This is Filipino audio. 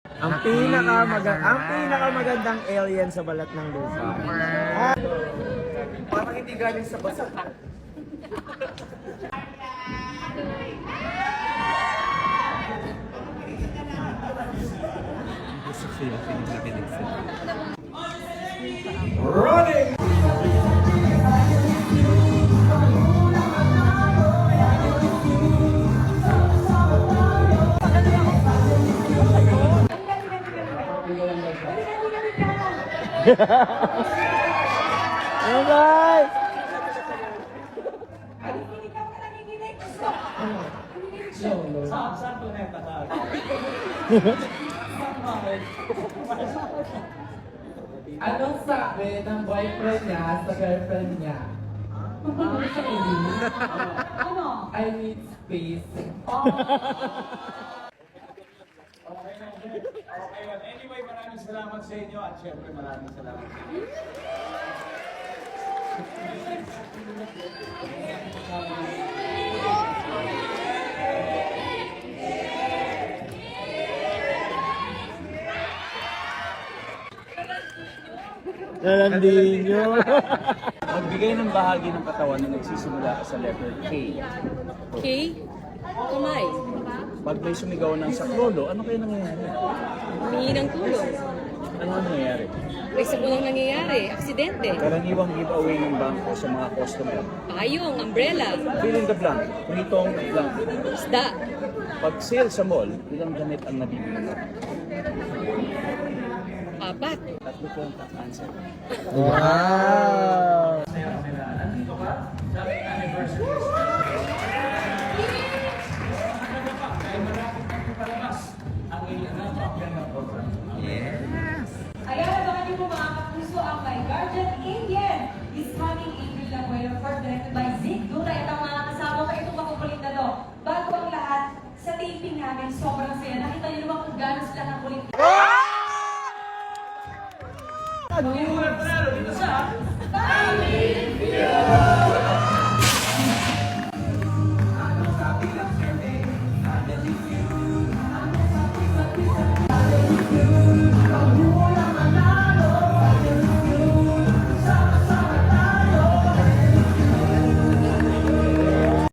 Ang pinakamagandang alien sa balat ng lupa. Parang hindi galing sa basa. Running! Hey guys! Anong sabi ng boyfriend niya sa girlfriend niya? Ano? I need space. Okay, anyway, maraming salamat sa inyo at syempre maraming salamat sa inyo. Nalandiin nyo. Magbigay ng bahagi ng katawan na nagsisimula sa letter K. K? Kamay. Pag may sumigaw ng saklolo, ano kaya nangyayari? Humingi ng tulong. Ano nangyayari? May sabunang nangyayari. Aksidente. Karaniwang giveaway ng bangko sa mga customer. Payong, umbrella, Fill in the blank, pritong blank. isda, Pag sale sa mall, ilang ganit ang nabibili mo? 4. Tatlo po ang answer. Wow! Nandito ka sa anniversary. Ang iyong program. Ayan, abangan niyo po mga kapuso ang My Guardian Indian is coming April na po yung first directed by Zig Duda. At ang mga kasama ko itong makukulit na to. Bago ang lahat, sa taping namin, sobrang saya. Nakita niyo naman kung gano'n sila ng kulit. Hindi mo na panalo dito sa